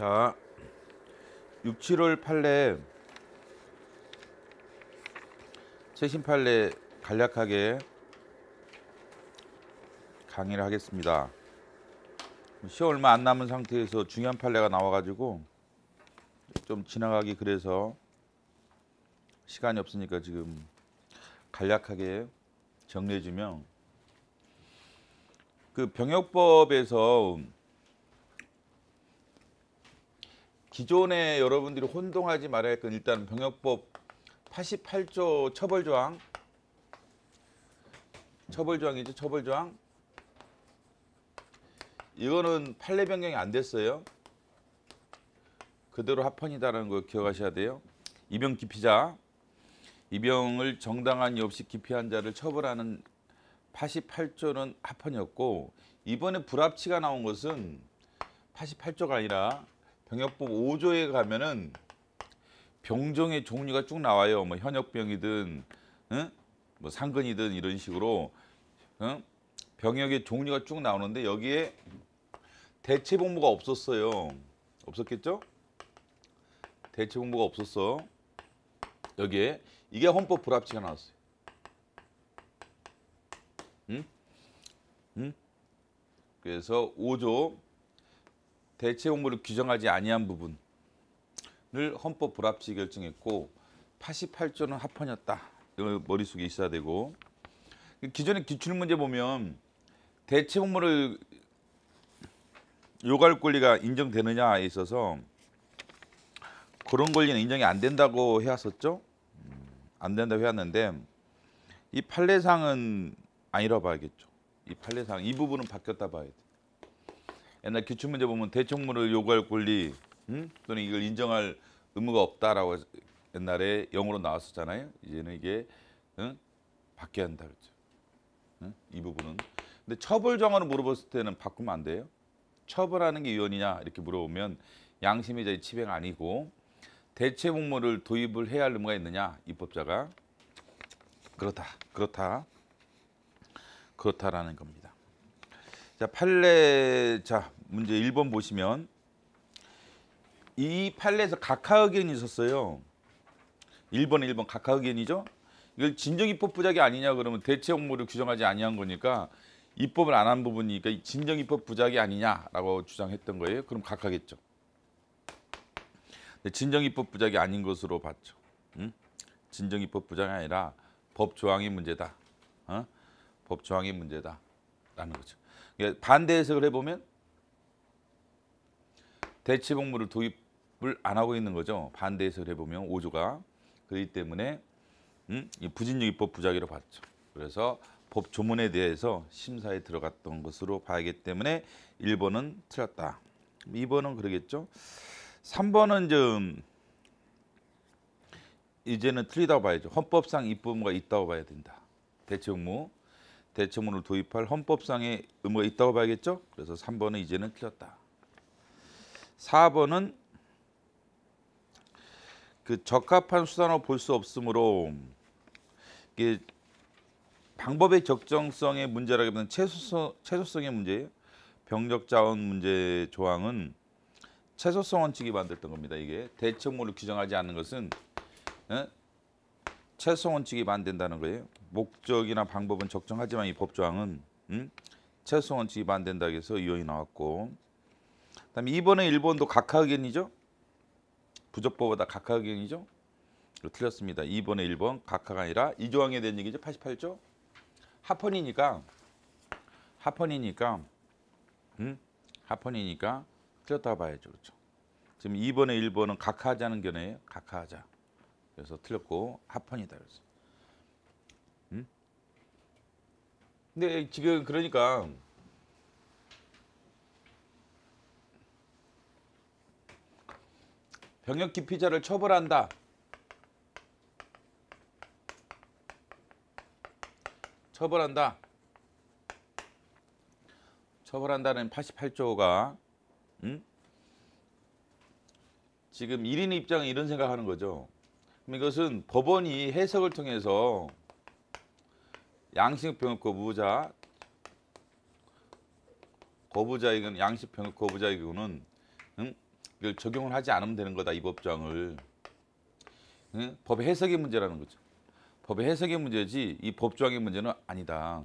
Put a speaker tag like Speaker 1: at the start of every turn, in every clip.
Speaker 1: 자, 6, 7월 판례 최신 판례 간략하게 강의를 하겠습니다. 시험 얼마 안 남은 상태에서 중요한 판례가 나와가지고 좀 지나가기 그래서 시간이 없으니까 지금 간략하게 정리해주면, 그 병역법에서 기존에 여러분들이 혼동하지 말아야 할 건, 일단 병역법 88조 처벌조항이죠. 처벌조항. 이거는 판례 변경이 안 됐어요. 그대로 합헌이다라는 거 기억하셔야 돼요. 이병 기피자, 이병을 정당한 이유 없이 기피한 자를 처벌하는 88조는 합헌이었고, 이번에 불합치가 나온 것은 88조가 아니라 병역법 5조에 가면은 병종의 종류가 쭉 나와요. 뭐 현역병이든 뭐 상근이든 이런 식으로 병역의 종류가 쭉 나오는데, 여기에 대체복무가 없었어요. 없었겠죠? 대체복무가 없었어. 여기에 이게 헌법 불합치가 나왔어요. 그래서 5조 대체복무를 규정하지 아니한 부분을 헌법 불합치 결정했고, 88조는 합헌이었다. 이거 머릿속에 있어야 되고, 기존의 기출문제 보면 대체복무를 요구할 권리가 인정되느냐에 있어서 그런 권리는 인정이 안 된다고 해왔었죠. 안 된다고 해왔는데, 이 판례상은 아니라 봐야겠죠. 이 판례상 이 부분은 바뀌었다 봐야 돼. 옛날 기출문제 보면 대체복무를 요구할 권리 또는 이걸 인정할 의무가 없다라고 옛날에 영어로 나왔었잖아요. 이제는 이게 바뀌어야 한다 그랬죠. 이 부분은. 근데 처벌 정황을 물어봤을 때는 바꾸면 안 돼요. 처벌하는 게 위헌이냐 이렇게 물어보면 양심의 치배가 아니고, 대체복무를 도입을 해야 할 의무가 있느냐, 입법자가. 그렇다라는 겁니다. 자, 판례, 자 문제 1번 보시면 이 판례에서 각하 의견이 있었어요. 1번 각하 의견이죠. 이걸 진정입법 부작이 아니냐 그러면 대체복무를 규정하지 아니한 거니까, 입법을 안 한 부분이니까 진정입법 부작이 아니냐라고 주장했던 거예요. 그럼 각하겠죠. 진정입법 부작이 아닌 것으로 봤죠. 진정입법 부작이 아니라 법조항이 문제다. 법조항이 문제다라는 거죠. 반대 해석을 해보면 대체복무를 도입을 안 하고 있는 거죠. 반대 해석을 해보면 5조가. 그렇기 때문에 부진정입법 부작위로 봤죠. 그래서 법 조문에 대해서 심사에 들어갔던 것으로 봐야기 때문에 1번은 틀렸다. 2번은 그러겠죠. 3번은 좀 이제는 틀리다고 봐야죠. 헌법상 입법무가 있다고 봐야 된다. 대체복무를 도입할 헌법상의 의무가 있다고 봐야겠죠. 그래서 3번은 이제는 틀렸다. 4번은 그 적합한 수단으로 볼 수 없으므로, 이게 방법의 적정성의 문제라기보다는 최소성의 문제예요. 병력 자원 문제 조항은 최소성 원칙이 만들었던 겁니다. 이게 대체복무를 규정하지 않는 것은 최소성 원칙이 반된다는 거예요. 목적이나 방법은 적정하지만 이 법조항은 최소성 원칙이 반된다 해서 이혼이 나왔고, 그다음에 2번에 1번도 각하 의견이죠. 부적법보다 각하 의견이죠. 틀렸습니다. 2번에 1번 각하가 아니라 이 조항에 대한 얘기죠. 88조. 합헌이니까 틀렸다고 봐야죠. 그렇죠. 지금 2번에 1번은 각하하자는 견해예요. 각하하자. 그래서 틀렸고 합헌이다 그래서. 근데 지금 그러니까 병역 기피자를 처벌한다. 처벌한다는 88조가 지금 1인 입장은 이런 생각하는 거죠. 그럼 이것은 법원이 해석을 통해서 양식 병역 거부자 이건 양식 병역 거부자의 경우는 이걸 적용을 하지 않으면 되는 거다 이 법조항을. 응? 법의 해석의 문제라는 거죠. 법의 해석의 문제지 이 법조항의 문제는 아니다.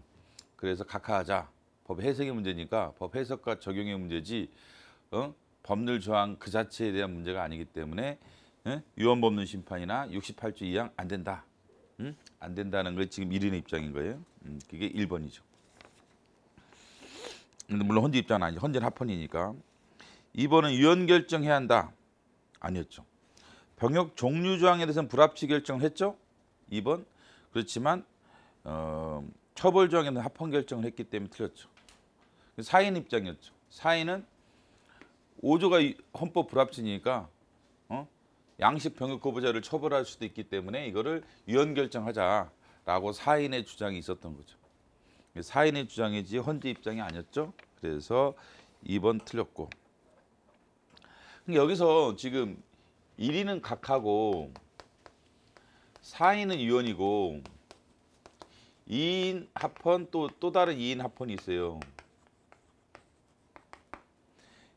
Speaker 1: 그래서 각하하자. 법의 해석의 문제니까 법 해석과 적용의 문제지 법률 조항 그 자체에 대한 문제가 아니기 때문에 위헌법률 심판이나 68조 2항 안 된다. 안 된다는 게 지금 1인의 입장인 거예요. 그게 1번이죠. 물론 헌재 입장은 아니죠. 헌재는 합헌이니까. 2번은 위헌 결정해야 한다. 아니었죠. 병역 종류 조항에 대해서는 불합치 결정을 했죠. 2번. 그렇지만 처벌 조항에는 합헌 결정을 했기 때문에 틀렸죠. 사인 입장이었죠. 사인은 5조가 헌법 불합치니까 양식 병역 거부자를 처벌할 수도 있기 때문에 이거를 위헌 결정하자라고 사인의 주장이 있었던 거죠. 사인의 주장이지 헌재 입장이 아니었죠. 그래서 2번 틀렸고. 여기서 지금 1인은 각하고 4인은 위헌이고 2인 합헌 또 다른 2인 합헌이 있어요.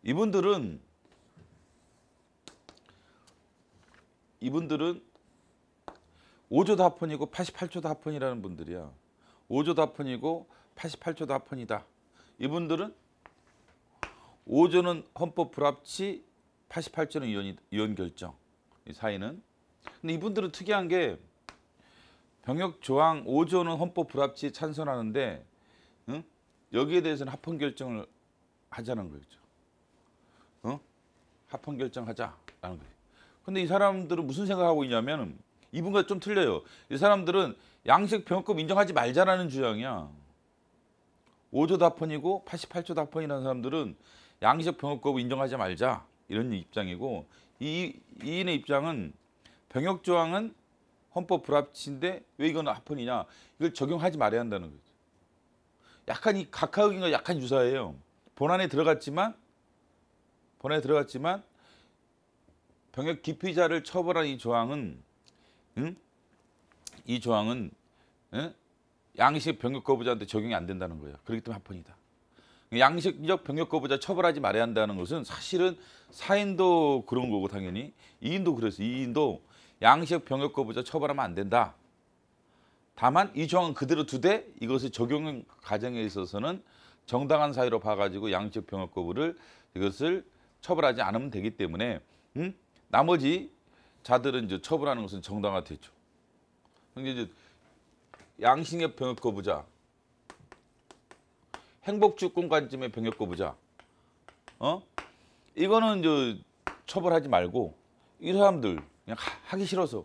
Speaker 1: 이분들은 5조도 합헌이고 88조도 합헌이라는 분들이야. 5조도 합헌이고 88조도 합헌이다. 이분들은 5조는 헌법 불합치, 88조는 위헌 결정. 이 사이는. 근데 이분들은 특이한 게 병역 조항 5조는 헌법 불합치 찬성하는데 여기에 대해서는 합헌 결정을 하자는 거죠. 합헌 결정하자라는 거예요. 근데 이 사람들은 무슨 생각하고 있냐면 이분과 좀 틀려요. 이 사람들은 양식 병역법 인정하지 말자라는 주장이야. 5조도 합헌이고 88조도 합헌이라는 사람들은 양식 병역법 인정하지 말자 이런 입장이고 이인의 입장은 병역 조항은 헌법 불합치인데 왜 이건 합헌이냐 이걸 적용하지 말아야 한다는 거죠. 약간 이 각하 의견과 약간 유사해요. 본안에 들어갔지만 병역 기피자를 처벌한 이 조항은 양식 병역 거부자한테 적용이 안 된다는 거예요. 그렇기 때문에 합헌이다. 양식적 병역 거부자 처벌하지 말아야 한다는 것은 사실은 사인도 그런 거고 당연히 2인도 그래서 2인도 양식 병역 거부자 처벌하면 안 된다. 다만 이 조항은 그대로 두되 이것을 적용 과정에 있어서는 정당한 사유로 봐가지고 양식 병역 거부를 이것을 처벌하지 않으면 되기 때문에 나머지 자들은 이제 처벌하는 것은 정당화되죠. 그러니까 이제 양식적 병역 거부자, 행복주권관점의 병역 거부자, 이거는 이제 처벌하지 말고 이 사람들 그냥 하기 싫어서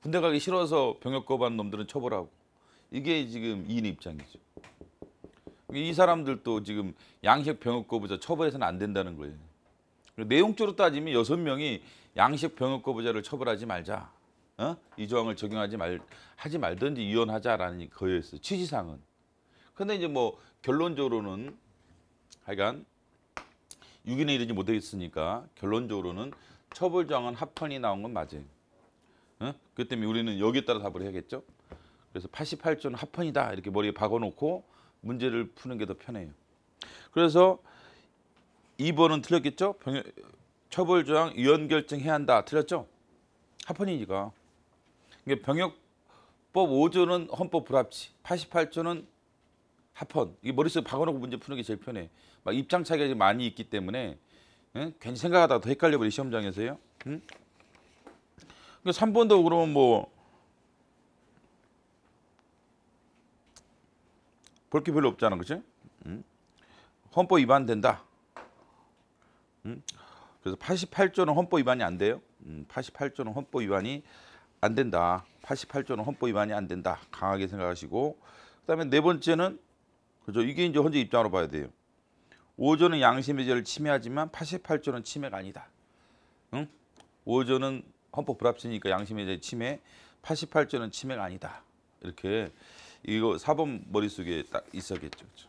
Speaker 1: 군대 가기 싫어서 병역 거부한 놈들은 처벌하고 이게 지금 2인의 입장이죠. 이 사람들도 지금 양식 병역 거부자 처벌해서는 안 된다는 거예요. 내용적으로 따지면 6명이 양식 병역 거부자를 처벌하지 말자. 이 조항을 적용하지 말든지 위헌하자라는 거였어요. 취지상은. 근데 이제 뭐 결론적으로는 하여간 6인에 이르지 못하겠으니까 결론적으로는 처벌 조항은 합헌이 나온 건 맞아요. 그 때문에 우리는 여기에 따라 답을 해야겠죠. 그래서 88조는 합헌이다 이렇게 머리에 박아놓고 문제를 푸는 게 더 편해요. 그래서 2번은 틀렸겠죠. 처벌 조항 위헌 결정해야 한다. 틀렸죠. 합헌이니까. 그러니까 병역법 5조는 헌법 불합치, 88조는 합헌. 이게 머릿속에 박아놓고 문제 푸는 게 제일 편해. 막 입장 차이가 좀 많이 있기 때문에 괜히 생각하다가 더 헷갈려버려 시험장에서요. 그러니까 3번도 그러면 뭐 볼 게 별로 없잖아, 그치? 헌법 위반된다. 그래서 88조는 헌법 위반이 안 돼요. 88조는 헌법 위반이 안 된다. 88조는 헌법 위반이 안 된다. 강하게 생각하시고 그다음에 네 번째는 그죠? 이게 이제 헌재 입장으로 봐야 돼요. 5조는 양심의 자유를 침해하지만 88조는 침해가 아니다. 5조는 헌법 불합치니까 양심의 자유 침해, 88조는 침해가 아니다. 이렇게 이거 4번 머릿속에 딱 있어야겠죠. 그렇죠?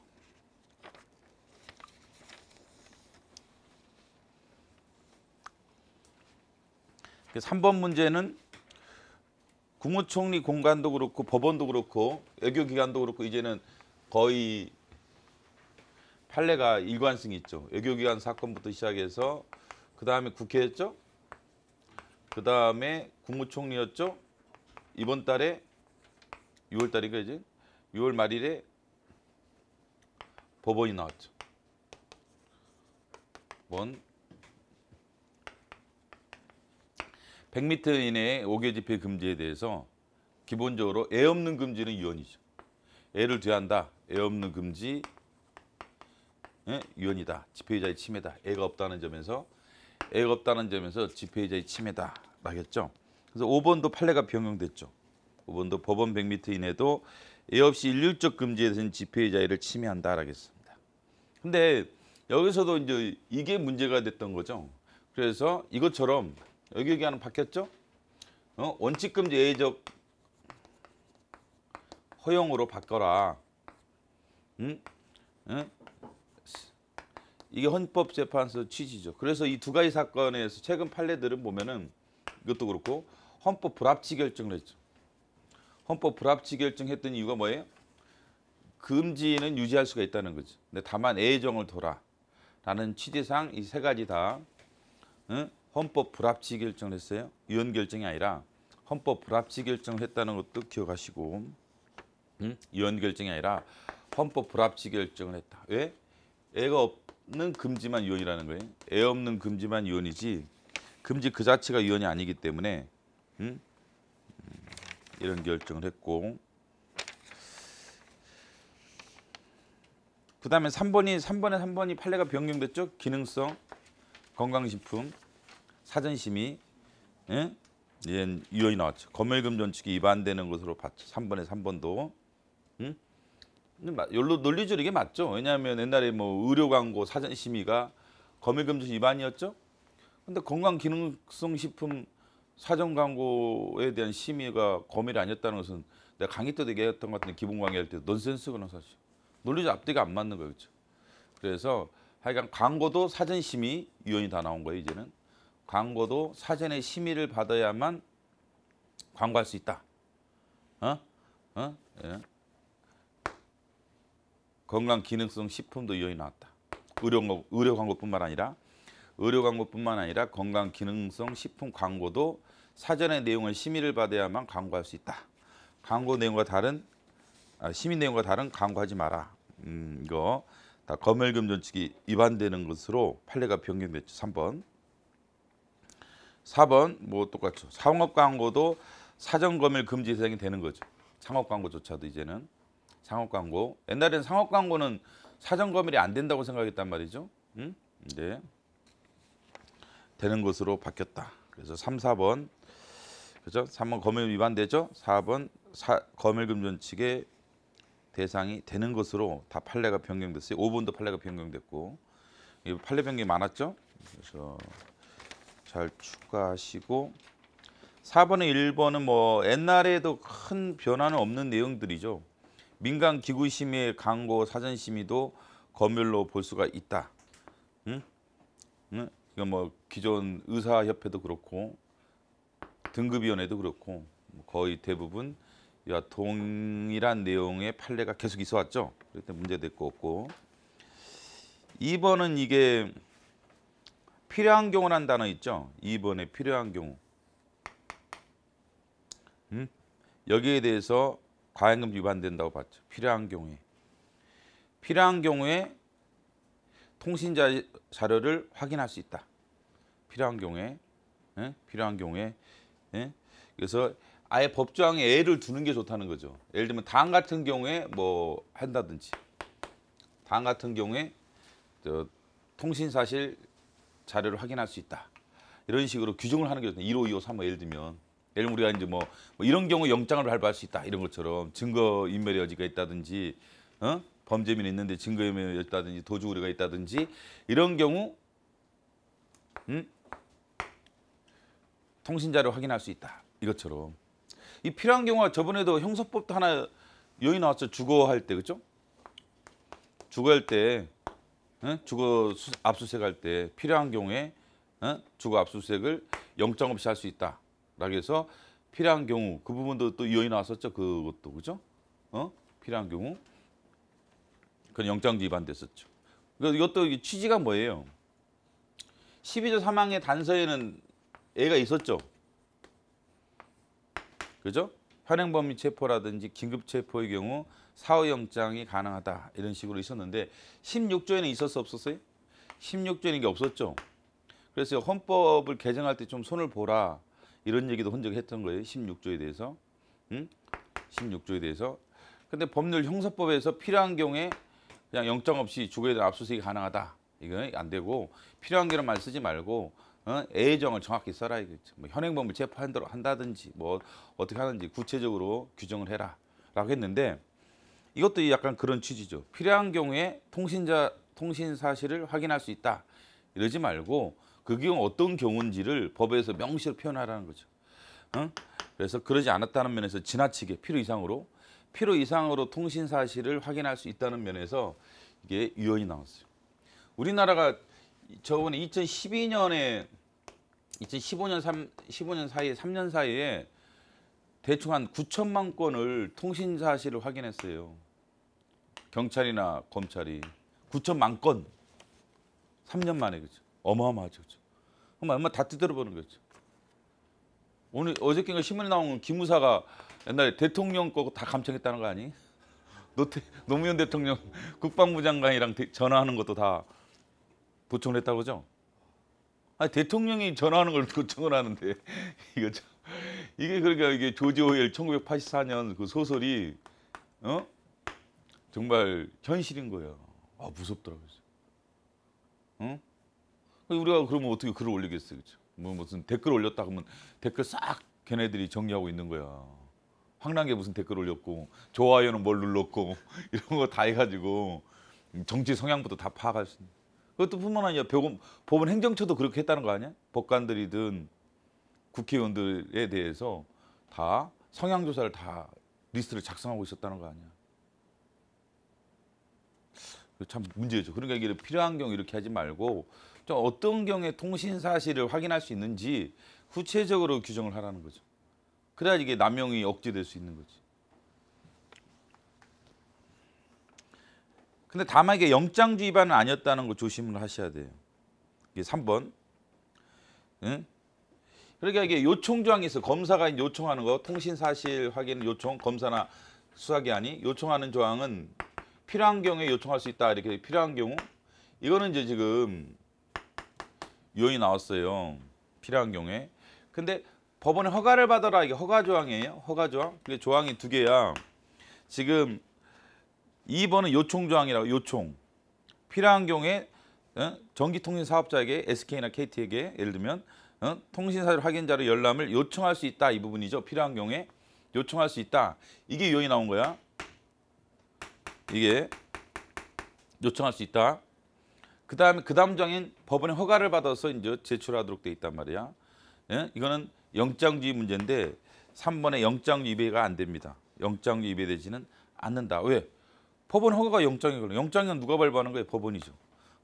Speaker 1: 3번 문제는 국무총리 공관도 그렇고 법원도 그렇고 외교기관도 그렇고 이제는 거의 판례가 일관성이 있죠. 외교기관 사건부터 시작해서 그 다음에 국회였죠. 그 다음에 국무총리였죠. 이번 달에 6월 달인가 이제 6월 말일에 법원이 나왔죠. 원 100m 이내의 5개 집회 금지에 대해서 기본적으로 애 없는 금지는 유언이죠. 애를 제한다. 애 없는 금지 유언이다. 집회의자의 침해다. 애가 없다는 점에서 집회의자의 침해다 라겠죠. 그래서 5번도 판례가 변경됐죠. 5번도 법원 100m 이내도 애 없이 일률적 금지에 대해서는 집회의자를 침해한다 라겠습니다. 근데 여기서도 이제 이게 문제가 됐던 거죠. 그래서 이것처럼 여기 하나 바뀌었죠. 원칙 금지 예외적 허용으로 바꿔라. 이게 헌법재판소 취지죠. 그래서 이 두 가지 사건에서 최근 판례들은 보면은 이것도 그렇고 헌법 불합치 결정을 했죠. 헌법 불합치 결정했던 이유가 뭐예요? 금지는 유지할 수가 있다는 거죠. 근데 다만 애정을 둬라라는 취지상 이 세 가지 다 헌법 불합치 결정을 했어요. 유언 결정이 아니라 헌법 불합치 결정을 했다는 것도 기억하시고 유언 결정이 아니라 헌법 불합치 결정을 했다. 왜? 애가 없는 금지만 유언이라는 거예요. 애 없는 금지만 유언이지 금지 그 자체가 유언이 아니기 때문에 이런 결정을 했고 그 다음에 3번에 판례가 변경됐죠. 기능성 건강식품 사전심의 유언이 나왔죠. 검열금 원칙이 위반되는 것으로 봤죠. 3번도 논리적으로 이게 맞죠. 왜냐하면 옛날에 뭐 의료 광고 사전 심의가 검열금 위반이었죠. 근데 건강 기능성 식품 사전 광고에 대한 심의가 검열이 아니었다는 것은 내가 강의 때도 얘기했던 것 같은데 기본 강의할 때 넌센스구나 사실. 논리적 앞뒤가 안 맞는 거죠. 그래서 하여간 광고도 사전 심의 유언이 다 나온 거예요. 이제는 광고도 사전에 심의를 받아야만 광고할 수 있다. 예. 건강 기능성 식품도 유언이 나왔다. 의료 광고뿐만 아니라 건강 기능성 식품 광고도 사전의 내용을 심의를 받아야만 광고할 수 있다. 광고 내용과 다른 심의 내용과 다른 광고하지 마라. 이거 다 검열금 원칙이 위반되는 것으로 판례가 변경됐죠. 3번. 4번 뭐 똑같죠. 상업 광고도 사전 검열 금지 대상이 되는 거죠. 상업 광고조차도 이제는 상업 광고. 옛날에는 상업 광고는 사전 검열이 안 된다고 생각했단 말이죠. 이제 되는 것으로 바뀌었다. 그래서 3, 4번 그죠? 3번 검열 위반되죠. 4번 검열금 원칙의 대상이 되는 것으로 다 판례가 변경됐어요. 5번도 판례가 변경됐고 이 판례 변경이 많았죠. 그래서 잘 추가하시고 4번에 1번은 뭐 옛날에도 큰 변화는 없는 내용들이죠. 민간 기구 심의의 광고 사전 심의도 검열로 볼 수가 있다. 이건 뭐 기존 의사협회도 그렇고 등급위원회도 그렇고 거의 대부분 이와 동일한 내용의 판례가 계속 있어왔죠. 그럴 때 문제됐고 없고. 2번은 이게 필요한 경우라는 단어 있죠. 2번에 필요한 경우. 여기에 대해서 과잉금 위반된다고 봤죠. 필요한 경우에 통신자 자료를 확인할 수 있다. 필요한 경우에. 그래서 아예 법조항에 애를 두는 게 좋다는 거죠. 예를 들면 당 같은 경우에 뭐 한다든지 당 같은 경우에 통신사실 자료를 확인할 수 있다. 이런 식으로 규정을 하는 게 좋다. 1호, 2호, 3호 예를 들면 우리가 이제 뭐 이런 경우 영장을 발부할 수 있다. 이런 것처럼 증거 인멸의 여지가 있다든지 범죄민이 있는데 증거 인멸의 여지가 있다든지 도주 우려가 있다든지 이런 경우 통신자를 확인할 수 있다. 이것처럼. 이 필요한 경우가 저번에도 형사법도 하나 요인 나왔죠. 주거할 때 그렇죠? 주거할 때 주거 압수수색할 때 필요한 경우에 주거 압수수색을 영장 없이 할 수 있다. 라고 해서 필요한 경우 그 부분도 또 요인 나왔었죠. 그것도 그죠? 필요한 경우 그건 영장 위반됐었죠. 이것도 취지가 뭐예요? 12조 3항의 단서에는 애가 있었죠. 그죠? 현행범 및 체포라든지 긴급 체포의 경우 사후영장이 가능하다 이런 식으로 있었는데 16조에는 있었어 없었어요? 16조에는 이게 없었죠. 그래서 헌법을 개정할 때 좀 손을 보라 이런 얘기도 혼자 했던 거예요. 16조에 대해서. 16조에 대해서. 근데 법률 형사법에서 필요한 경우에 그냥 영장 없이 주거에 대한 압수수색이 가능하다. 이거 안 되고 필요한 경우는 말 쓰지 말고 애정을 정확히 써라 이거죠. 뭐 현행범을 체포한다든지 뭐 어떻게 하는지 구체적으로 규정을 해라라고 했는데 이것도 약간 그런 취지죠. 필요한 경우에 통신 사실을 확인할 수 있다. 이러지 말고 그 경우 어떤 경우인지를 법에서 명시로 표현하라는 거죠. 그래서 그러지 않았다는 면에서 지나치게 필요 이상으로 통신 사실을 확인할 수 있다는 면에서 이게 유언이 나왔어요. 우리나라가 저번에 2012년에 2015년 사이에 3년 사이에 대충 한 9천만 건을 통신 사실을 확인했어요. 경찰이나 검찰이 9천만 건 3년 만에 그죠. 어마어마하죠. 그죠. 얼마 다 뜯어보는 거죠. 오늘 어저께인가 신문에 나온 기무사가 옛날에 대통령 거 다 감청했다는 거 아니? 노무현 대통령 국방부 장관이랑 전화하는 것도 다 도청을 했다고 그러죠? 아니, 대통령이 전화하는 걸 도청을 하는데 이게 그러니까 이게 조지 오웰 1984년 그 소설이 정말 현실인 거예요. 아, 무섭더라고요. 우리가 그러면 어떻게 글을 올리겠어요, 그렇죠? 뭐 무슨 댓글 올렸다 그러면 댓글 싹 걔네들이 정리하고 있는 거야. 황당하게 무슨 댓글 올렸고 좋아요는 뭘 눌렀고 이런 거 다 해가지고 정치 성향부터 다 파악할 수 있는. 그것도 뿐만 아니라 법원 행정처도 그렇게 했다는 거 아니야? 법관들이든 국회의원들에 대해서 다 성향 조사를 다 리스트를 작성하고 있었다는 거 아니야? 참 문제죠. 그러니까 이게 필요한 경우 이렇게 하지 말고 좀 어떤 경우에 통신 사실을 확인할 수 있는지 구체적으로 규정을 하라는 거죠. 그래야 이게 남용이 억제될 수 있는 거지. 근데 다만 이게 영장주 위반은 아니었다는 거 조심을 하셔야 돼요. 이게 3번. 응? 그러니까 이게 요청 조항이 있어. 검사가 요청하는 거, 통신 사실 확인 요청, 검사나 수사기관이 요청하는 조항은 필요한 경우에 요청할 수 있다. 이렇게 필요한 경우. 이거는 이제 지금 요인이 나왔어요. 필요한 경우에. 근데 법원에 허가를 받아라. 이게 허가 조항이에요. 허가 조항. 그게 조항이 2개야. 지금 2번은 요청 조항이라고. 요청. 필요한 경우에 전기통신 사업자에게 SK나 KT에게 예를 들면 통신사실 확인자료 열람을 요청할 수 있다. 이 부분이죠. 필요한 경우에 요청할 수 있다. 이게 요인이 나온 거야. 이게 요청할 수 있다. 그 다음 조항인 법원의 허가를 받아서 이제 제출하도록 돼 있단 말이야. 예? 이거는 영장주의 문제인데 3번에 영장주 위배가 안 됩니다. 영장주 위배되지는 않는다. 왜? 법원 허가가 영장에 걸려. 영장은 누가 발부하는 거예요? 법원이죠.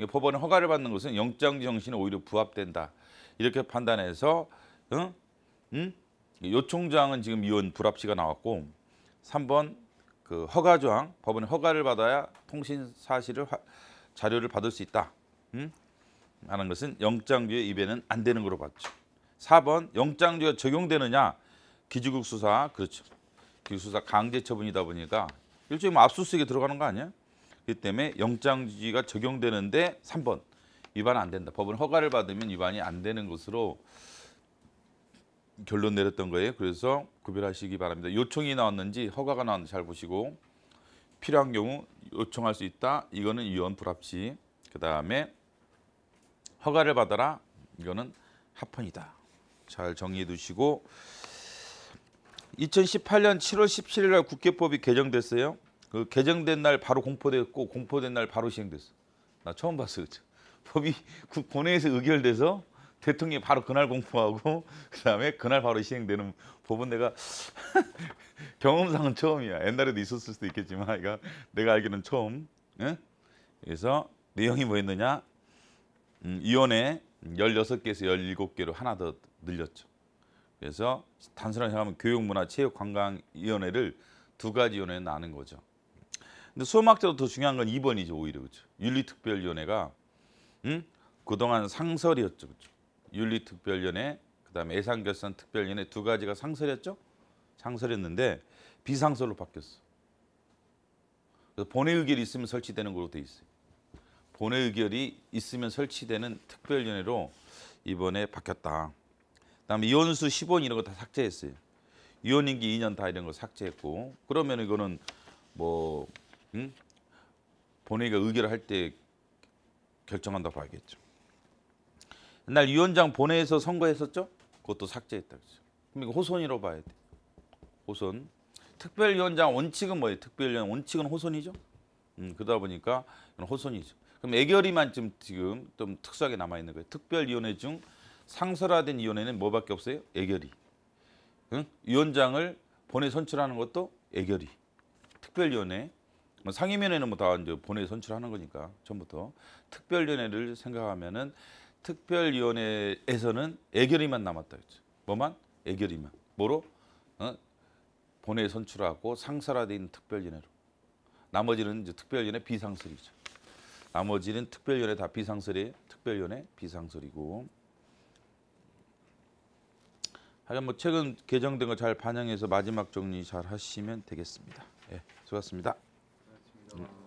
Speaker 1: 법원의 허가를 받는 것은 영장주 정신에 오히려 부합된다. 이렇게 판단해서 요청조항은 지금 이원 불합치가 나왔고 3번 그 허가 조항, 법원의 허가를 받아야 통신 사실을 자료를 받을 수 있다. 하는 것은 영장주의 위배는 안 되는 거로 봤죠. 4번 영장주가 적용되느냐? 기지국 수사 그렇죠. 기지국 수사 강제 처분이다 보니까 일종의 뭐 압수수색에 들어가는 거 아니야? 그렇기 때문에 영장주의가 적용되는데 3번 위반 안 된다. 법원 허가를 받으면 위반이 안 되는 것으로 결론 내렸던 거예요. 그래서 구별하시기 바랍니다. 요청이 나왔는지 허가가 나왔는지 잘 보시고 필요한 경우 요청할 수 있다. 이거는 위헌 불합치. 그 다음에 허가를 받아라. 이거는 합헌이다. 잘 정리해 두시고 2018년 7월 17일 날 국회법이 개정됐어요. 그 개정된 날 바로 공포됐고 공포된 날 바로 시행됐어. 나 처음 봤어요. 그쵸? 법이 본회의에서 의결돼서 대통령이 바로 그날 공포하고 그다음에 그날 바로 시행되는 법은 내가 경험상은 처음이야. 옛날에도 있었을 수도 있겠지만 이거 내가 알기로는 처음. 예? 그래서 내용이 뭐였느냐? 위원회 16개에서 17개로 하나 더 늘렸죠. 그래서 단순하게 생각하면 교육문화체육관광위원회를 2가지 위원회에 나눈 거죠. 근데 수험학자도 더 중요한 건 2번이죠. 오히려 그렇죠. 윤리특별위원회가 그동안 상설이었죠. 그렇죠? 윤리특별위원회, 그다음에 예산결산특별위원회 두 가지가 상설이었죠. 상설이었는데 비상설로 바뀌었어. 그래서 본회의결이 있으면 설치되는 걸로 돼 있어요. 본회의결이 있으면 설치되는 특별위원회로 이번에 바뀌었다. 그다음에 위원수 10원 이런 거 다 삭제했어요. 위원 임기 2년 다 이런 거 삭제했고 그러면 이거는 뭐 본회의가 의결을 할 때 결정한다고 봐야겠죠. 옛날 위원장 본회의에서 선거했었죠? 그것도 삭제했다. 그렇죠? 그럼 이거 호손이라고 봐야 돼. 호손. 특별위원장 원칙은 뭐예요? 특별위원 원칙은 호손이죠. 그러다 보니까 호손이죠. 그럼 애결위만 지금 좀 특수하게 남아 있는 거예요. 특별위원회 중 상설화된 위원회는 뭐밖에 없어요? 애결위. 위원장을 본회의 선출하는 것도 애결위. 특별위원회. 상임위원회는 뭐 다 이제 본회의 선출하는 거니까 처음부터 특별위원회를 생각하면은 특별위원회에서는 애결위만 남았다 그랬죠. 뭐만? 애결위만. 뭐로? 본회의 선출하고 상설화된 특별위원회로. 나머지는 이제 특별위원회 비상설이죠. 나머지는 특별위원회 다 비상설이에요. 특별위원회 비상설이고. 하여간 뭐 최근 개정된 거 잘 반영해서 마지막 정리 잘 하시면 되겠습니다. 예, 수고하셨습니다.
Speaker 2: 고맙습니다.